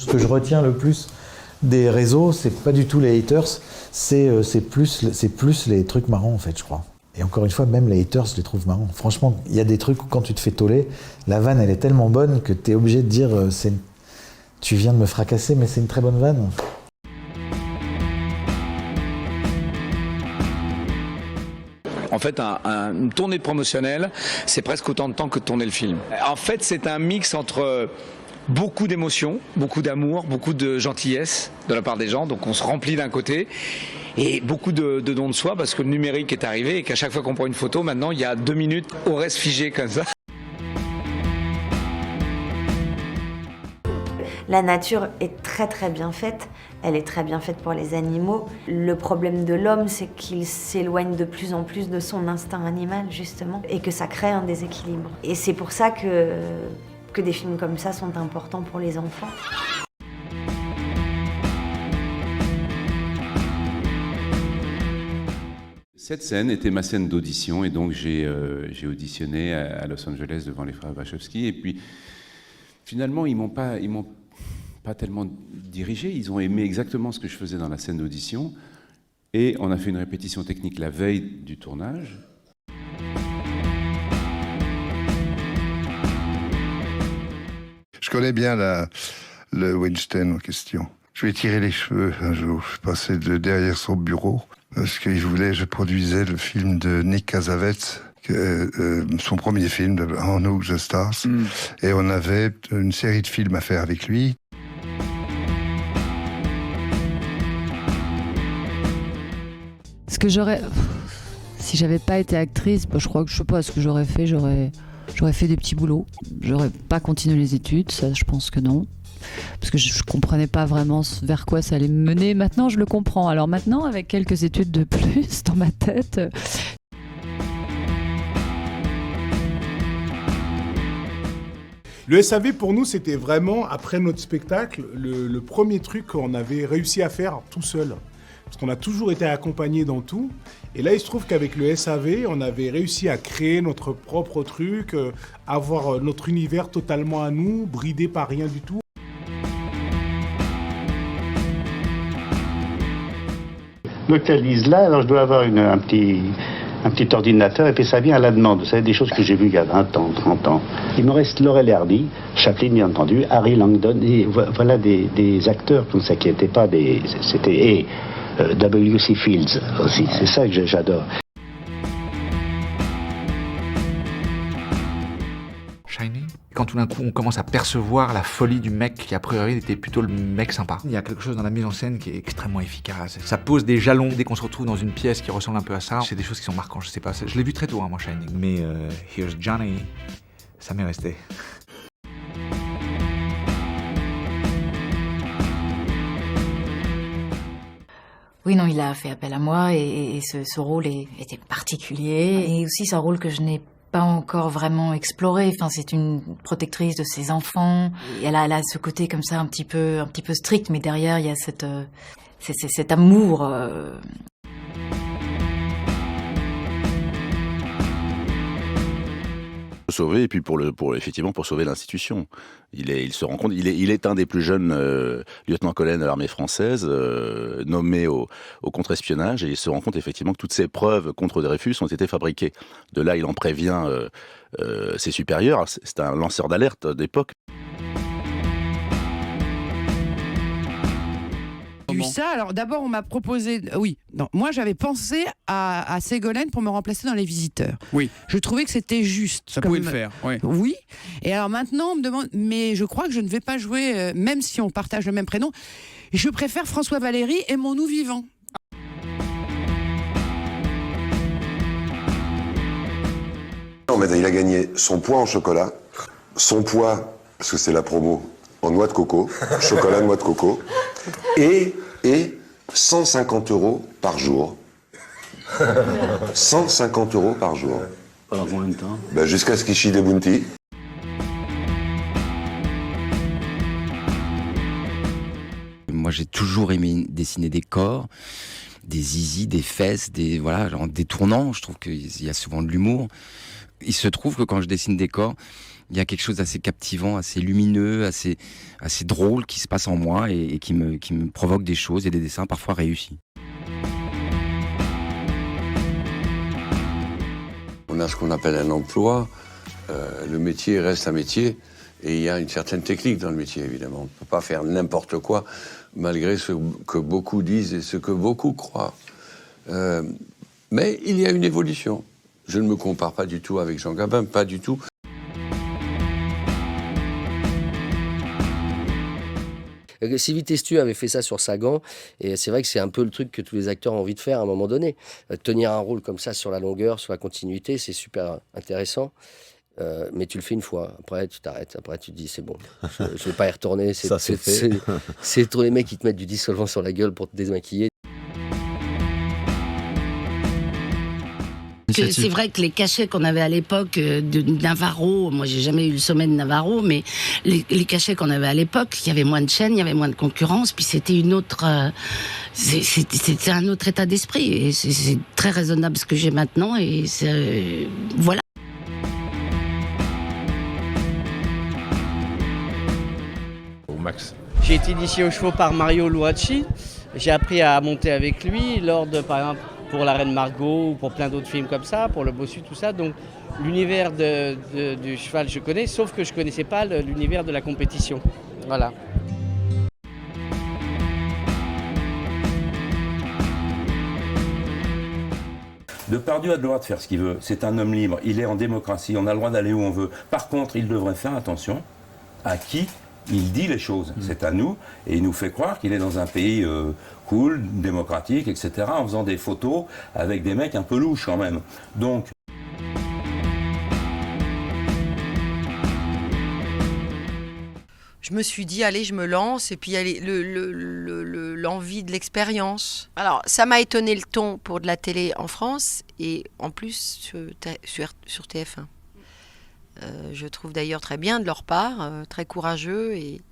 Ce que je retiens le plus des réseaux, c'est pas du tout les haters, c'est plus les trucs marrants en fait, je crois. Et encore une fois, même les haters, je les trouve marrants. Franchement, il y a des trucs où quand tu te fais toller, la vanne elle est tellement bonne que t'es obligé de dire tu viens de me fracasser, mais c'est une très bonne vanne. En fait, une tournée promotionnelle, c'est presque autant de temps que de tourner le film. En fait, c'est un mix entre beaucoup d'émotions, beaucoup d'amour, beaucoup de gentillesse de la part des gens. Donc on se remplit d'un côté et beaucoup de dons de soi parce que le numérique est arrivé et qu'à chaque fois qu'on prend une photo, maintenant, il y a 2 minutes, on reste figé comme ça. La nature est très très bien faite, elle est très bien faite pour les animaux. Le problème de l'homme, c'est qu'il s'éloigne de plus en plus de son instinct animal, justement, et que ça crée un déséquilibre. Et c'est pour ça que des films comme ça sont importants pour les enfants. Cette scène était ma scène d'audition, et donc j'ai auditionné à Los Angeles devant les frères Wachowski, et puis finalement ils m'ont pas tellement dirigé, ils ont aimé exactement ce que je faisais dans la scène d'audition, et on a fait une répétition technique la veille du tournage. Je connais bien le Weinstein en question. Je lui ai tiré les cheveux un jour, je passais derrière son bureau, parce qu'il voulait, je produisais le film de Nick Cassavetes, son premier film, On Knows the Stars, et on avait une série de films à faire avec lui. Ce que j'aurais... Si j'avais pas été actrice, je crois que je sais pas ce que j'aurais fait. J'aurais fait des petits boulots. J'aurais pas continué les études, ça je pense que non. Parce que je comprenais pas vraiment vers quoi ça allait me mener. Maintenant je le comprends. Alors maintenant, avec quelques études de plus dans ma tête... Le SAV pour nous c'était vraiment, après notre spectacle, le premier truc qu'on avait réussi à faire tout seul. Parce qu'on a toujours été accompagnés dans tout. Et là, il se trouve qu'avec le SAV, on avait réussi à créer notre propre truc, avoir notre univers totalement à nous, bridé par rien du tout. L'hôtel Isla, alors je dois avoir un petit ordinateur, et puis ça vient à la demande. Vous savez, des choses que j'ai vues il y a 20 ans, 30 ans. Il me reste Laurel et Hardy, Chaplin bien entendu, Harry Langdon, et voilà des acteurs comme ça qui n'étaient pas des... C'était... W.C. Fields aussi, c'est ça que j'adore. Shining. Quand tout d'un coup on commence à percevoir la folie du mec qui a priori était plutôt le mec sympa. Il y a quelque chose dans la mise en scène qui est extrêmement efficace. Ça pose des jalons dès qu'on se retrouve dans une pièce qui ressemble un peu à ça. C'est des choses qui sont marquantes, je sais pas. Je l'ai vu très tôt, moi, Shining. Mais Here's Johnny, ça m'est resté. Oui, non, il a fait appel à moi et ce rôle était particulier. Et aussi, c'est un rôle que je n'ai pas encore vraiment exploré. Enfin, c'est une protectrice de ses enfants. Et elle a ce côté comme ça un petit peu strict, mais derrière, il y a cet amour. Sauver, et puis effectivement pour sauver l'institution. Il se rend compte, il est un des plus jeunes lieutenant-colonel de l'armée française, nommé au contre-espionnage, et il se rend compte effectivement que toutes ces preuves contre Dreyfus ont été fabriquées. De là, il en prévient ses supérieurs. C'est un lanceur d'alerte d'époque. Ça, alors d'abord on m'a proposé, moi j'avais pensé à Ségolène pour me remplacer dans Les Visiteurs. Oui. Je trouvais que c'était juste. Ça pouvait le faire, oui. Oui. Et alors maintenant on me demande, mais je crois que je ne vais pas jouer, même si on partage le même prénom, je préfère François Valéry, Aimons-nous vivants. Il a gagné son poids en chocolat, son poids, parce que c'est la promo, en noix de coco, chocolat, noix de coco, et 150 € par jour. 150 € par jour. Pendant combien de temps ? Jusqu'à ce qu'il chie des bounties. Moi, j'ai toujours aimé dessiner des corps, des zizis, des fesses, des tournants. Je trouve qu'il y a souvent de l'humour. Il se trouve que quand je dessine des corps, il y a quelque chose d'assez captivant, assez lumineux, assez drôle qui se passe en moi et qui me provoque des choses et des dessins parfois réussis. On a ce qu'on appelle un emploi, le métier reste un métier, et il y a une certaine technique dans le métier, évidemment. On ne peut pas faire n'importe quoi, malgré ce que beaucoup disent et ce que beaucoup croient. Mais il y a une évolution. Je ne me compare pas du tout avec Jean Gabin, pas du tout. Sylvie Testu avait fait ça sur Sagan, et c'est vrai que c'est un peu le truc que tous les acteurs ont envie de faire à un moment donné. Tenir un rôle comme ça sur la longueur, sur la continuité, c'est super intéressant. Mais tu le fais une fois, après tu t'arrêtes, après tu te dis c'est bon, je ne vais pas y retourner. C'est tous les mecs qui te mettent du dissolvant sur la gueule pour te désmaquiller. C'est vrai que les cachets qu'on avait à l'époque de Navarro, moi j'ai jamais eu le sommet de Navarro, mais les cachets qu'on avait à l'époque, il y avait moins de chaînes, il y avait moins de concurrence, puis c'était une autre, c'était un autre état d'esprit, et c'est très raisonnable ce que j'ai maintenant, et voilà. Max. J'ai été initié aux chevaux par Mario Luacci. J'ai appris à monter avec lui lors de, par exemple, pour La Reine Margot ou pour plein d'autres films comme ça, pour Le Bossu, tout ça. Donc l'univers du cheval, je connais, sauf que je ne connaissais pas l'univers de la compétition. Voilà. Depardieu a le droit de faire ce qu'il veut. C'est un homme libre. Il est en démocratie. On a le droit d'aller où on veut. Par contre, il devrait faire attention à qui il dit les choses. C'est à nous, et il nous fait croire qu'il est dans un pays cool, démocratique, etc., en faisant des photos avec des mecs un peu louches quand même. Donc... Je me suis dit, allez, je me lance, et puis l'envie de l'expérience. Alors, ça m'a étonné le ton pour de la télé en France, et en plus sur TF1. Je trouve d'ailleurs très bien de leur part, très courageux, et